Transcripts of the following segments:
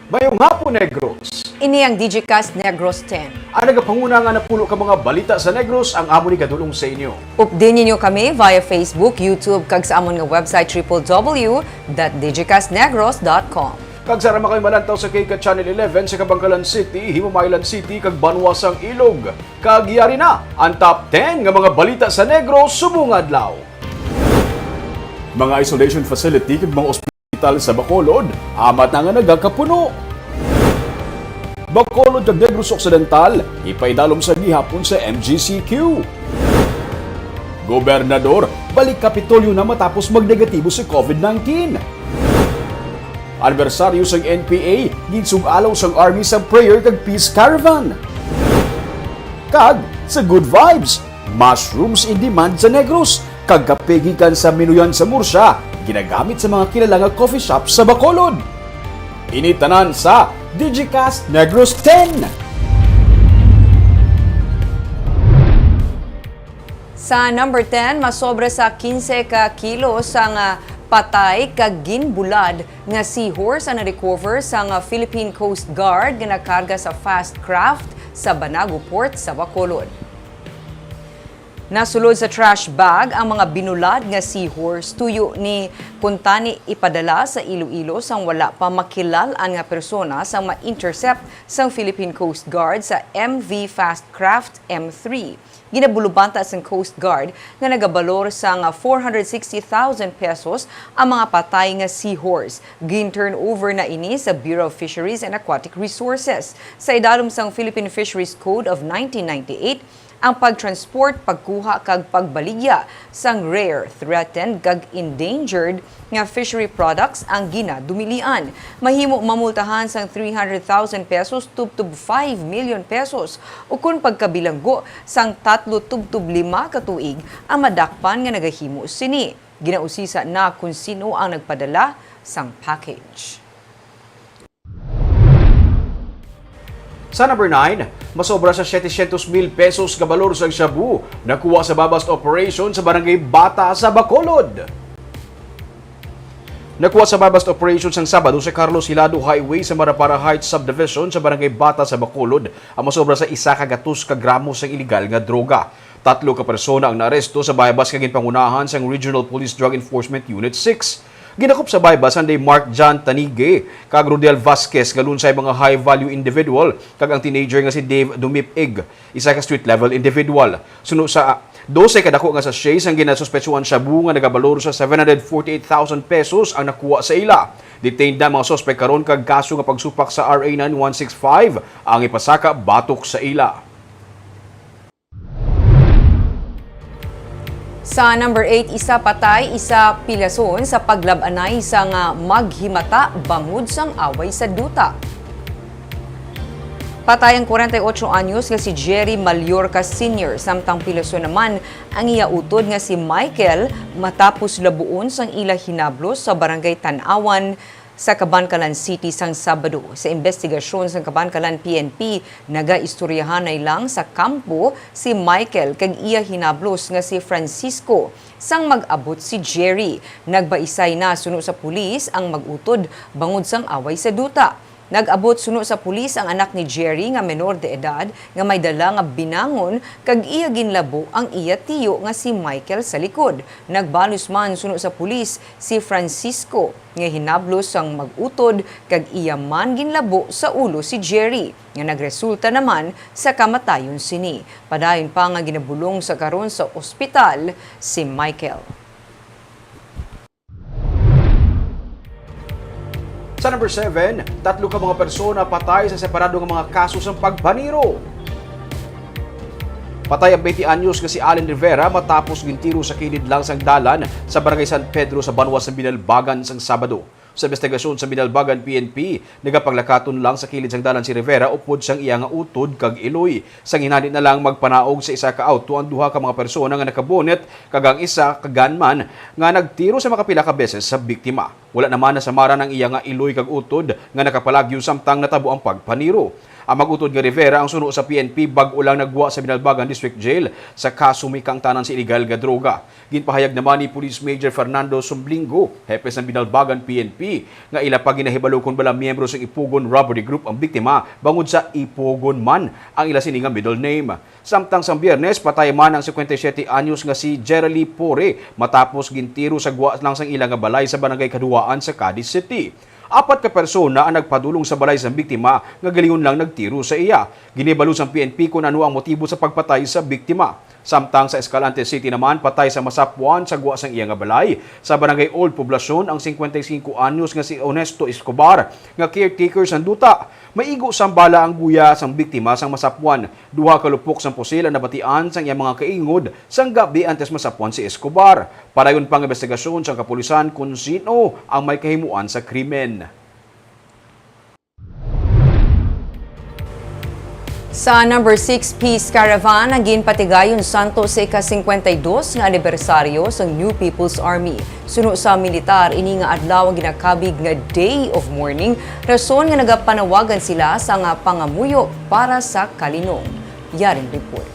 Mayong hapon, Negros. Ini ang Digicast Negros X. Ang nagapanguna nga napulo ka mga balita sa Negros ang amo ni kadulong sa inyo. Update ninyo kami via Facebook, YouTube, kag sa amon nga website www.digicastnegros.com. Kag sarama kayo malantaw sa Kika Channel 11 sa Kabangkalan City, Himamaylan City, kag Banwasang Ilog. Kag yari na ang top 10 nga mga balita sa Negros subong adlaw. Mga isolation facility kag mga ospital sa Bacolod, amat na nga nagakapuno. Bacolod kag Negros Occidental, ipaidalom sa gihapon sa MGCQ. Gobernador, balik Kapitolyo na matapos magnegatibo sa COVID-19. Anibersaryo sa NPA, ginsug-alaw sa Army sa prayer kag peace caravan. Kag sa good vibes, mushrooms in demand sa Negros, kag kapegikan sa Minuyan sa Murcia, ginagamit sa mga kilala nga coffee shop sa Bacolod. Initanan sa Digicast Negros X. Sa number 10, masobra sa 15 ka kilos ang patay kag ginbulad nga seahorse ang na-recover sa Philippine Coast Guard nga nakarga sa fast craft sa Banago Port sa Bacolod. Nasulod sa trash bag ang mga binulad nga seahorse tuyo ni kuntani ipadala sa Iloilo sang wala pa makilalan nga persona sang ma-intercept sang Philippine Coast Guard sa MV Fast Craft M3. Ginabulubanta sang Coast Guard nga nagabalor sang 460,000 pesos ang mga patay nga seahorse. Gin-turn over na ini sa Bureau of Fisheries and Aquatic Resources. Sa idalom sang Philippine Fisheries Code of 1998, ang pagtransport, pagkuha kag pagbaligya sang rare, threatened kag endangered nga fishery products ang ginadumilian. Mahimo mamultahan sang 300,000 pesos tubtub 5 million pesos o kung pagkabilanggo sang 3 tubtub 5 ka tuig ang madakpan nga nagahimo sini. Ginausisa na kung sino ang nagpadala sang package. Sa number 9, masobra sa 700,000 pesos kabalor sa shabu nakuha sa babast operation sa barangay Bata sa Bacolod. Nakuha sa babast operation sang Sabado sa Carlos Hilado Highway sa Marapara Heights Subdivision sa barangay Bata sa Bacolod ang masobra sa 1.2 gramos ng iligal nga droga. 3 ka persona ang naaresto sa baybas kag ginpangunahan sang Regional Police Drug Enforcement Unit 6. Ginakop sa baybas Sunday Mark John Tanige kag Rodel Vasquez galun sa mga high-value individual kag ang teenager nga si Dave Dumipig, isa ka street-level individual. Suno sa 12 kadako nga sa sachet ang ginasuspetsuhan shabu nga nagabalor sa 748,000 pesos ang nakuha sa ila. Detained na mga sospek karon kag kaso nga pagsupak sa RA 9165 ang ipasaka batok sa ila. Sa number 8, isa patay, isa pilason sa paglabanay sa maghimata bangod sang away sa duta. Patay ang 48 anyos nga si Jerry Mallorca Sr. Samtang pilason naman ang iya utod nga si Michael matapos labuon sang ila hinablos sa barangay Tanawan sa Cabancalan City sang Sabado. Sa investigasyon sa Cabancalan PNP, nagaistoryahan na lang sa kampo si Michael kag iya hinablos nga si Francisco. Sang mag-abot si Jerry, nagbaisay na suno sa pulis ang mag-utod bangod sang away sa duta. Nag-abot suno sa pulis ang anak ni Jerry nga menor de edad nga may dala nga binangon kag iya ginlabo ang iya tiyo nga si Michael sa likod. Nagbalos man suno sa pulis si Francisco nga hinablos ang mag-utod kag iya man ginlabo sa ulo si Jerry nga nagresulta naman sa kamatayon sini. Padayon pa nga ginabulong sa karon sa ospital si Michael. Sa number 7, 3 ka mga persona patay sa separado ng mga kaso ng pagpaniro. Patay ang 20 anyos nga si Allen Rivera matapos gintiro sa kilid lang sang dalan sa Barangay San Pedro sa Banwas sa Binalbagan sang Sabado. Sa investigasyon sa Binalbagan PNP, nagapaglakaton lang sa kilid sang dalan si Rivera upod sang iya nga utod kag iloy. Sang hinanit na lang magpanaog sa isa ka auto ang 2 ka mga persona nga nakabonet kag ang isa ka gunman nga nagtiro sa makapila ka beses sa biktima. Wala naman nasamara ng iya nga iloy kag utod nga nakapalagyo samtang natabo ang pagpaniro. Ang mag-utod nga Rivera ang suno sa PNP bag-o lang nagwa sa Binalbagan District Jail sa kaso may kangtanan sa illegal nga droga. Ginpahayag naman ni Police Major Fernando Sumblingo, hepe ng Binalbagan PNP, nga ila pa ginahibalo kon bala miyembro sa Ipugon Robbery Group ang biktima bangod sa Ipugon man ang ila sini nga middle name. Samtang sa Biyernes, patay man ang 57 anyos nga si Jerely Pore matapos gintiro sa gwa lang sang ilang nga balay sa barangay Kaduwaan sa Cadiz City. 4 ka persona ang nagpadulong sa balay sa biktima nga galingon lang nagtiro sa iya. Ginibalo sa PNP kung ano ang motibo sa pagpatay sa biktima. Samtang sa Escalante City naman, patay sa masapuan sa guwa sang iya nga balay. Sa barangay Old Poblacion, ang 55 anyos nga si Honesto Escobar nga caretaker sa duta. Maigo sang bala ang guya sang biktima sang masapuan. 2 kalupok sang pusil ang nabatian sang iyang mga kaingod sang gabi antes masapuan si Escobar. Padayon pang investigasyon sang kapulisan kung sino ang may kahimuan sa krimen. Sa number 6 Peace Caravan, naging patigayon santo sa ika-52 nga anibersaryo sa New People's Army. Suno sa militar, ini nga adlaw ang ginakabig nga Day of Mourning, rason nga nagapanawagan sila sa nga pangamuyo para sa kalinong. Yaring report.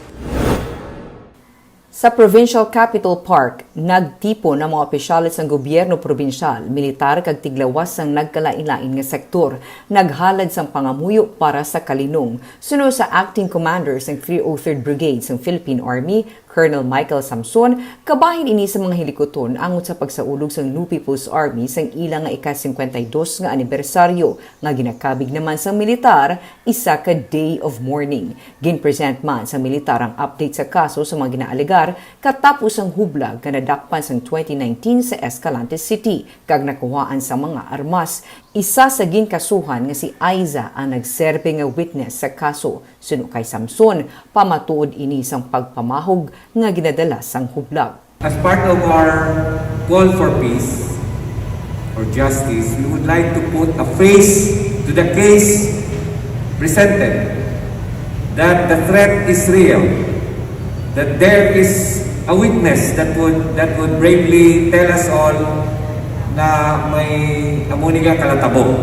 Sa Provincial Capital Park, nagtipo ng mga opisyalis ng gobyerno probinsyal, militar kag tiglawas sang nagkalain-lain nga sektor, naghalad sang pangamuyo para sa kalinong. Suno sa Acting Commander sang 303rd Brigade sang Philippine Army, Colonel Michael Samson, kabahin ini sa mga helikoton angot sa pagsaulog sang New People's Army sang ilang nga ika-52 nga anibersaryo nga ginakabig naman sa militar, isa ka Day of Mourning. Ginpresent man sa militar ang update sa kaso sa mga ginaalegar katapos ang hublag nga nadakpan sang 2019 sa Escalante City kag nakuhaan sa mga armas. Isa sa ginkasuhan nga si Aiza ang nagserbe nga witness sa kaso. Suno kay Samson, pamatuod ini sang pagpamahog nga ginadala sang hublag. As part of our call for peace or justice, we would like to put a face to the case presented, that the threat is real, that there is a witness that would bravely tell us all na may amuniga kalatabo.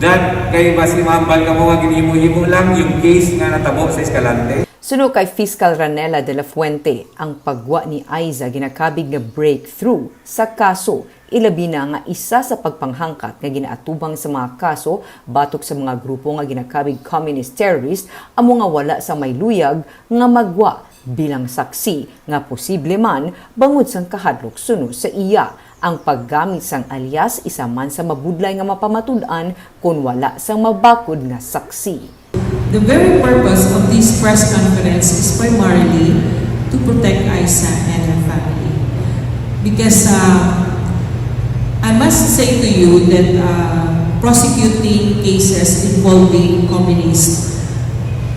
That kay mas imambal ka mo nga ginhimo-himo lang yung case nga natabo sa Escalante. Suno kay Fiscal Ranela de la Fuente, ang pagwa ni Aiza ginakabig nga breakthrough sa kaso, ilabi na nga isa sa pagpanghangkat nga ginaatubang sa mga kaso batok sa mga grupo nga ginakabig communist terrorist amo nga wala sa may luyag nga magwa bilang saksi nga posible man bangod sang kahadlok suno sa iya. Ang paggamit sang alias isa man sa mabudlay nga mapamatud-an kung wala sang mabakod nga saksi. The very purpose of this press conference is primarily to protect Aiza and her family. Because I must say to you that prosecuting cases involving communists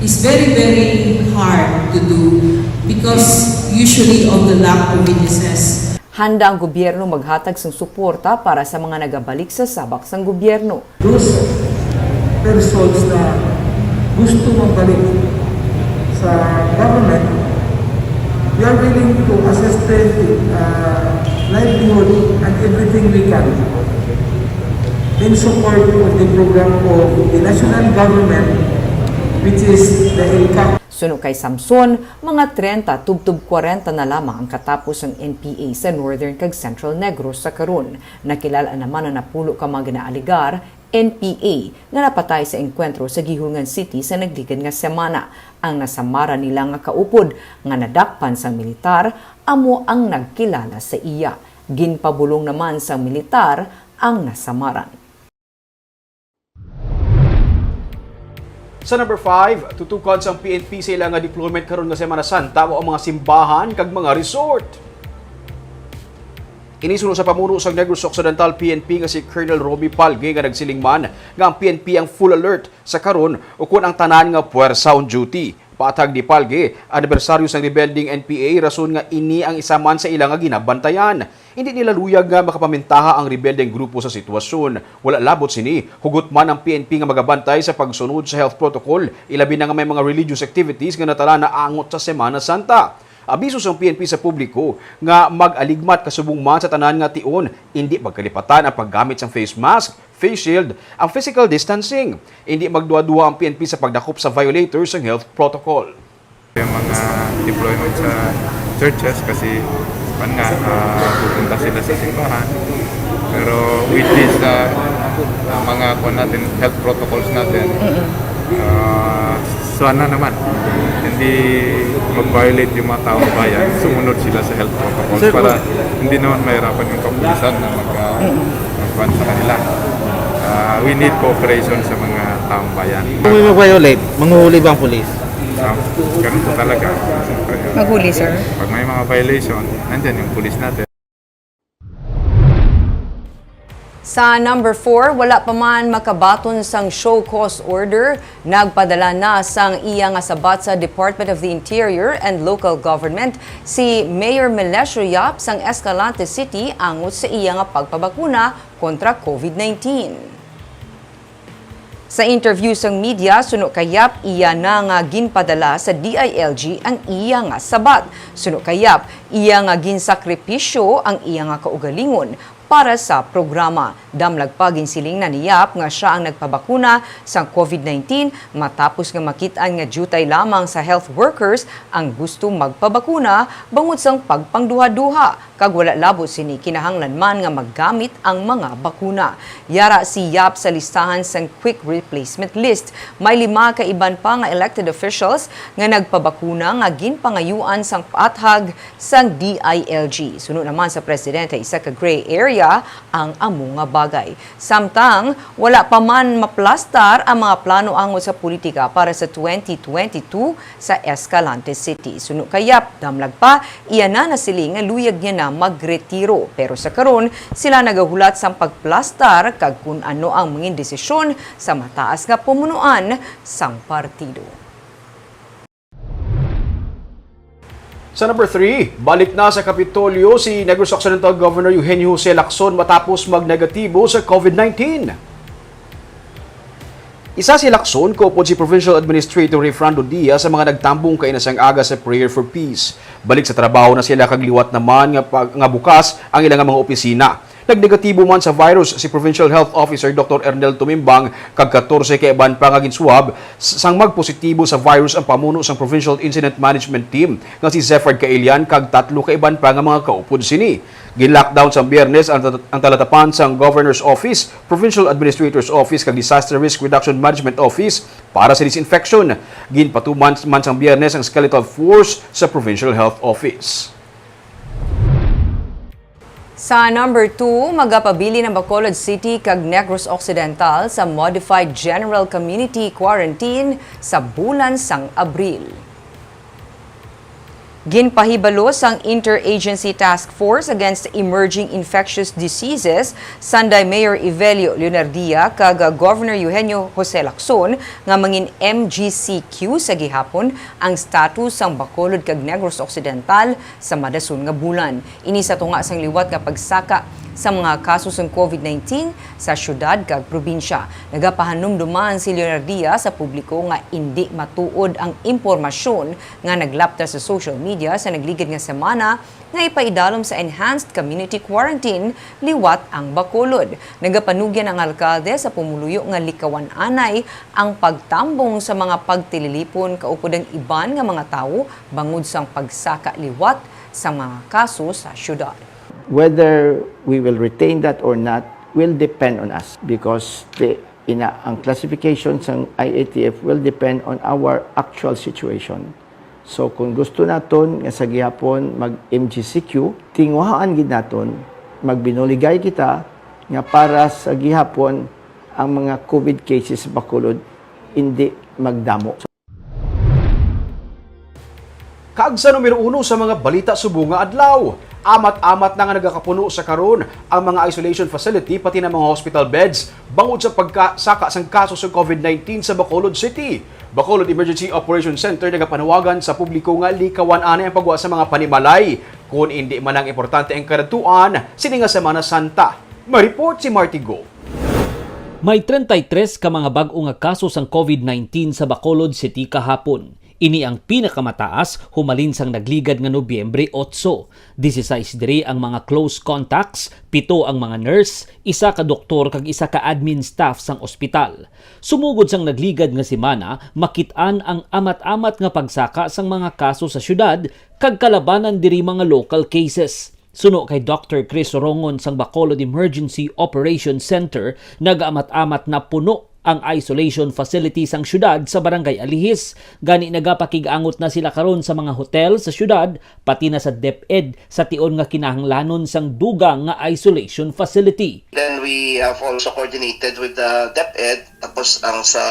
is very, very hard to do because usually of the lack of witnesses. Handa ang gobyerno maghatag sang suporta para sa mga nagabalik sa sabak sang gobyerno. Those persons na gusto mabalik sa government, we are willing to assist them with livelihood and everything we can in support of the program of the national government, which is the ILCAC. Suno kay Samson, mga 30 tubtub 40 na lamang ang katapos ng NPA sa Northern kag Central Negros sa karon. Nakilala naman na napulo ka mga ginaaligar NPA nga napatay sa engkwentro sa Gihungan City sa naglikad nga semana. Ang nasamara nila nga kaupod nga nadakpan sa militar amo ang nagkilala sa iya. Ginpabulong naman sa militar ang nasamaran. Sa number 5, tutukod sa PNP sa ilang nga deployment karon nga Semana Santa o ang mga simbahan kag mga resort. Inisuno sa pamuno sa Negros Occidental PNP nga si Colonel Roby Palge nga nagsiling man nga ang PNP ang full alert sa karon ukon ang tanan nga puwersa on duty. Patag ni Palge, anibersaryo sang rebelding NPA rason nga ini ang isa man sa ilang nga ginabantayan. Hindi nila luyag nga makapamintaha ang rebelding grupo sa sitwasyon. Wala labot sini, hugot man ang PNP nga magabantay sa pagsunod sa health protocol, ilabi na nga may mga religious activities nga natala na angot sa Semana Santa. Abiso sa PNP sa publiko nga mag-aligmat kasubong man sa tanan nga tion, hindi magkalipatan ang paggamit ng face mask, face shield, ang physical distancing. Hindi magduwa-duwa ang PNP sa pagdakop sa violators ng health protocol. Yung mga deployment sa churches kasi pupunta sila sa simbahan. Pero with this, mga health protocols natin, sana naman hindi mag-violate yung mga taong bayan, sumunod sila sa health protocols para hindi naman mahirapan yung kapulisan na mag-ban sa kanila. We need cooperation sa mga taong bayan. Kung may mag-violate, manguhuli ba ang pulis? Ganun po talaga. Maghuli, sir. Pag may mga violation, nandyan yung pulis natin. Sa number 4, wala pa man makabaton sang show cause order, nagpadala na sang iya nga sabat sa Department of the Interior and Local Government si Mayor Melesio Yap sang Escalante City angot sa iya nga pagpabakuna kontra COVID-19. Sa interview sang media, suno kayap iya na nga ginpadala sa DILG ang iya nga sabat. Suno kayap iya nga ginsakripisyo ang iya nga kaugalingon para sa programa. Damlag pa ginsiling na niyap nga siya ang nagpabakuna sa COVID-19 matapos nga makitaan nga jutay lamang sa health workers ang gusto magpabakuna bangod sang pagpangduha-duha kag wala labo sini kinahanglan man nga maggamit ang mga bakuna. Yara si Yap sa listahan sang quick replacement list. May 5 ka iban pa nga elected officials nga nagpabakuna nga ginpangayuan sang paathag sang DILG. Sunod naman sa presidente isa ka gray area ang amo nga bagay. Samtang wala pa man maplastar ang mga plano angon sa politika para sa 2022 sa Escalante City. Suno kayap damlag pa iya na nasiling nga luyag niya na magretiro, pero sa karon sila nagahulat sang pagplastar kag kun ano ang mga desisyon sa mataas nga pumunuan sang partido. Sa number 3, balik na sa Kapitolyo si Negros Occidental Governor Eugenio Jose Lacson matapos magnegatibo sa COVID-19. Isa si Lacson, kaupod si Provincial Administrator Refrando Diaz sa mga nagtambong kainasang aga sa Prayer for Peace. Balik sa trabaho na sila kagliwat naman nga bukas ang ilang mga opisina. Nagnegatibo man sa virus si Provincial Health Officer Dr. Ernel Tumimbang kag 14 ka iban pa nga ginswab sang magpositibo sa virus ang pamuno sang Provincial Incident Management Team nga si Zephard Kailian kag 3 ka iban pa nga mga kaupod sini. Gin-lockdown sa Biyernes ang talatapan sang Governor's Office, Provincial Administrator's Office kag Disaster Risk Reduction Management Office para sa disinfection. Ginpatuman man sang Biyernes ang skeletal force sa Provincial Health Office. Sa number 2, magapabili ng Bacolod City kag Negros Occidental sa Modified General Community Quarantine sa bulan sang Abril. Ginpahibalo sang Interagency Task Force Against Emerging Infectious Diseases, Sanday Mayor Evelio Leonardia kag Governor Eugenio Jose Lacson nga mangin MGCQ sa gihapon ang status sang Bacolod kag Negros Occidental sa madason nga bulan. Ini sa tunga sang liwat nga pagsaka sa mga kaso ng COVID-19 sa syudad kag probinsya. Nagapahanumduman si Leonardia sa publiko nga hindi matuod ang impormasyon nga naglapta sa social media sa nagligid nga semana nga ipaidalom sa Enhanced Community Quarantine liwat ang Bacolod. Nagapanugyan ang alkalde sa pumuluyo nga likawan anay ang pagtambong sa mga pagtililipon kaupod ang iban nga mga tawo bangod sang pagsaka liwat sa mga kaso sa syudad. Whether we will retain that or not will depend on us because ang classification ng IATF will depend on our actual situation. So kung gusto naton nga sa gihapon mag-MGCQ, tingwahaan gid naton, magbinuligay kita nga para sa gihapon ang mga COVID cases sa Bacolod hindi magdamo. Kag sa numero 1 sa mga balita subong nga adlaw, amat-amat na nga nagakapuno sa karon ang mga isolation facility pati na mga hospital beds bangod sa pagkasaka sang kaso sa COVID-19 sa Bacolod City. Bacolod Emergency Operations Center nagapanawagan sa publiko nga likawan ani ang pagwa sa mga panimalay kung hindi man ang importante ang karatuan sini nga Semana Santa. May report si Marty Go. May 33 ka mga bag-o nga kaso sang COVID-19 sa Bacolod City kahapon. Ini ang pinakamataas humalin sang nagligad nga Nobyembre 8. 16 diri ang mga close contacts, 7 ang mga nurse, 1 ka doktor kag 1 ka admin staff sang ospital. Sumugod sang nagligad nga semana, makit-an ang amat-amat nga pagsaka sang mga kaso sa syudad kag kalabanan diri mga local cases. Suno kay Dr. Chris Orongon sang Bacolod Emergency Operations Center, nag-amat-amat na puno ang isolation facility sang syudad sa Barangay Alihis. Gani nagapakig-angot na sila karon sa mga hotel sa syudad, pati na sa DepEd sa tion nga kinahanglanon sang dugang nga isolation facility. Then we have also coordinated with the DepEd, tapos ang sa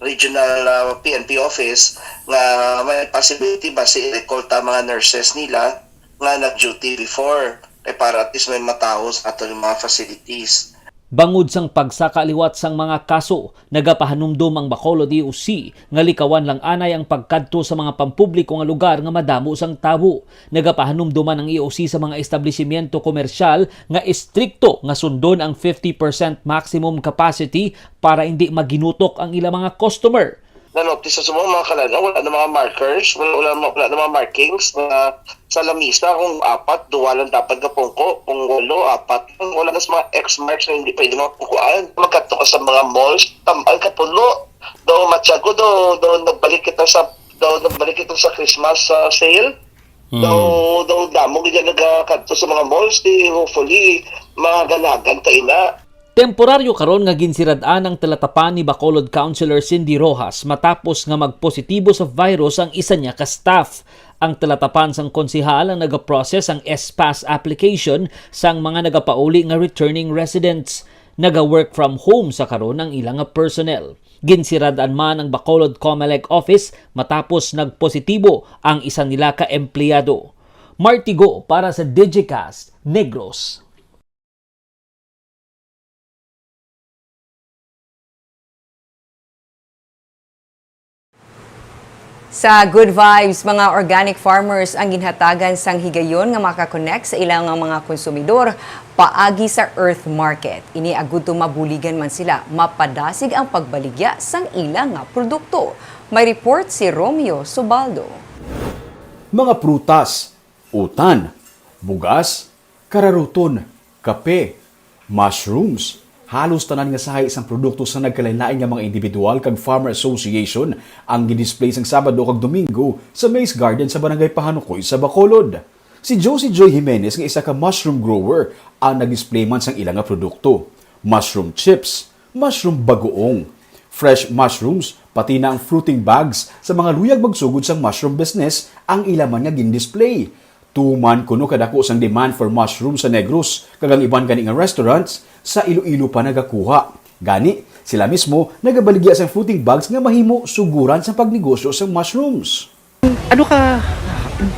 regional PNP office nga may possibility ba si i-recall mga nurses nila nga nag-duty before para at least may mataos ato yung mga facilities. Bangod sang pagsakaliwat sang mga kaso, nagapahanumdum ang Bacolod DOC nga likawan lang anay ang pagkadto sa mga pampubliko nga lugar nga madamo sang tawo. Nagapahanumduman ang EOC sa mga establishmento komersyal nga istrikto nga sundon ang 50% maximum capacity para hindi maginutok ang ilang mga customer. Na-notice sa mga kalan, wala na mga markers, wala na mga markings, sa lamisa, kung 4, 2 lang dapat kapungko, kung 8, 4, wala na sa mga X-marks na hindi pwede mapungkuan. Magkato ka sa mga malls, tamal ka puno, daw matyago, daw nagbalik kita sa Christmas sale, daw damo ganyan nagkato sa mga malls, hopefully, mga ganagan tayo na. Temporaryo karon nga ginsirad-an ang talatapan ni Bacolod Councilor Cindy Rojas matapos nga magpositibo sa virus ang isa niya ka staff. Ang talatapan sang konsehal ang nagaprocess ang S-Pass application sang mga nagapauli nga returning residents. Naga-work from home sa karon ang ilang nga personnel. Ginsirad-an man ang Bacolod Comelec office matapos nagpositibo ang isa nila ka empleyado. Martigo para sa Digicast Negros. Sa Good Vibes, mga organic farmers ang ginhatagan sang higayon nga makakonect sa ilang mga konsumidor paagi sa Earth Market. Ini agud mabuligan man sila, mapadasig ang pagbaligya sang ilang nga produkto. May report si Romeo Subaldo. Mga prutas, utan, bugas, kararuton, kape, mushrooms, halos tanan nga sahay isang produkto sa nagkalain-lain nga mga individual kag Farmer Association ang gidisplay sang Sabado kag Domingo sa Maze Garden sa Barangay Pahanukoy sa Bacolod. Si Josie Joy Jimenez nga isa ka mushroom grower ang nag-display man sang ilang nga produkto. Mushroom chips, mushroom bagoong, fresh mushrooms, pati na ang fruiting bags sa mga luyag magsugod sang mushroom business ang ilaman nga gin-display. Tuman kuno kadako sang demand for mushroom sa Negros kag ang iban gani nga restaurants sa Iloilo pa nagakuha. Gani, sila mismo nagabaligya sang fruiting bags nga mahimo suguran sa pagnegosyo sa mushrooms. Ano ka,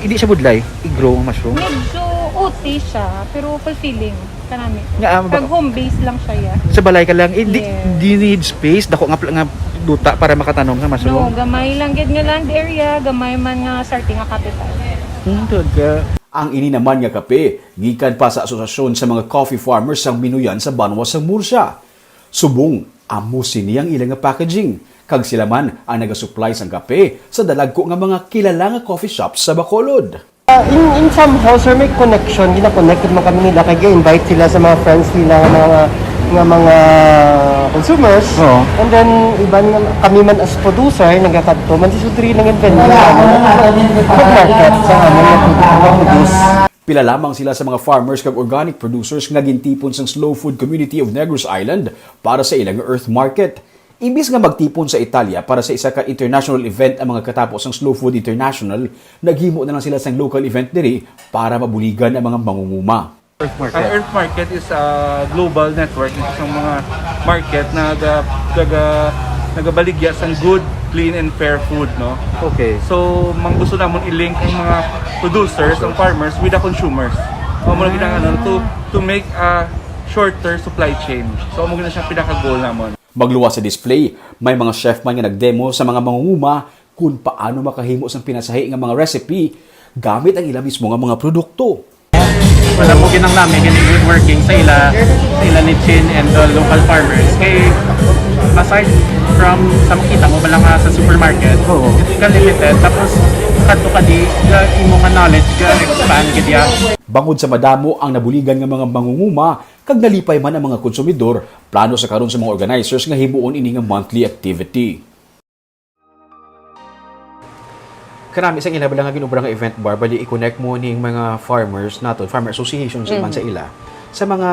hindi siya budlay, i-grow ang mushroom? Medyo OT siya, pero fulfilling kanami. Nga, Pag home base lang siya ya. Sa balay ka lang, Yes. di need space, dako nga duta para makatanom sa No, mushroom. gamay lang gid nga land area, gamay man nga starting nga capital. Good ka. Ang ini naman nga kape, gikan pa sa asosasyon sa mga coffee farmers sang Binuyan sa Banwa sa Murcia. Subong, amusin niyang ilang nga packaging. Kag sila man ang nagasupply sang kape sa dalagko nga mga kilala nga coffee shops sa Bacolod. In somehow, sir, may connection. Gina-connected man kami nila. Kaya invite sila sa mga friends nila nga mga consumers. Oo. And then, iban kami man as producer, nagkakadto. Man si Sudri lang yung venue mag-market sa aming produce. Pila lamang sila sa mga farmers kag organic producers nga gintipon sang Slow Food Community of Negros Island para sa ilang Earth Market. Imbis nga magtipon sa Italia para sa isa ka international event ang mga katapos ng Slow Food International, naghimo na lang sila sang local event diri para mabuligan ang mga mangunguma. Ang Earth Market is a global network ng mga market na nagabaligya sa good, clean and fair food, no? Okay. So, gusto namon i-link ang mga producers, ang farmers with the consumers. Mo lang ginang to make a shorter supply chain. So, mo gina siya pinaka-goal namon. Magluwas sa display, may mga chef man nga nagdemo sa mga mangunguma kung paano makahimo sang pinasahi nga mga recipe gamit ang ila mismo nga mga produkto. Wala po ginang namin good working sa ila ni Chin and the local farmers. Kay aside from sa makita mo bala nga sa supermarket, ka limited tapos kadto ka di ga imo nga knowledge ga expand gid ya. Bangod sa madamo ang nabuligan nga mga mangunguma, kag nalipay man ang mga konsumidor, plano sa karon sa mga organizers nga himuon ini nga monthly activity. Karami isang ilabala nga ginubra nga event bar, bali i-connect mo ning mga farmers nato, farmer associations man sa ila, sa mga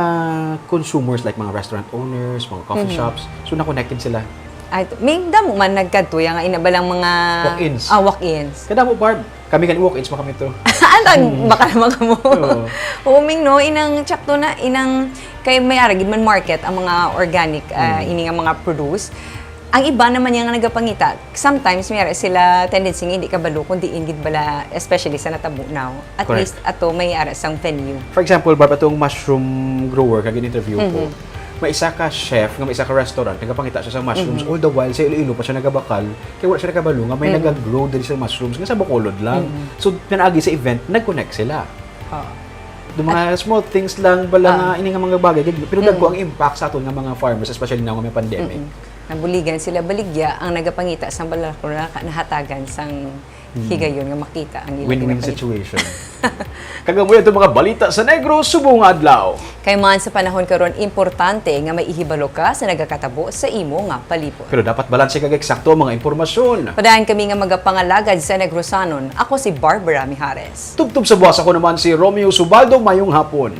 consumers like mga restaurant owners, mga coffee shops. So na-connected sila. Ay, may damo man nagkadtuya nga inabalang mga Walk-ins. Walk-ins. Kadamo Barb, kami kan walk-ins pa kami to. Antang baka naman ka mo. Uming no, inang tsakto na, inang kay may aragid man market ang mga organic, ini nga mga produce. Ang iba naman yung nagapangita, sometimes may sila tendency nga hindi kabalo, kundi ingid bala, especially sa natabo now. At Correct. least ato may ara sang venue. For example, Barb, itong mushroom grower, kag interview ko, may isa ka chef, nga may isa ka restaurant, nagapangita siya sa mushrooms, all the while sa Iloilo pa siya nagabakal, kaya wala siya nakabalo nga may nag-grow diri sa mushrooms, nga sa Bacolod lang. So, pinaagi sa event, nag-connect sila. The mga small things lang, bala nga, ini nga mga bagay, pero dagko ang impact sa aton nga mga farmers, especially now nga may pandemic. Nabuligan sila baligya ang nagapangita sang balako na nahatagan sang higayon nga makita ang ilang Win-win ginapangita. situation. Kagamuyan itong mga balita sa Negros subong adlaw. Kay man sa panahon karon importante nga may ihibalo ka sa nagakatabo sa imo nga palibot. Pero dapat balanse kag eksakto ang mga impormasyon. Padayon kami nga magapangalagad sa Negrosanon. Ako si Barbara Mijares. Tubtub sa buwas ako naman si Romeo Subaldo, mayong hapon.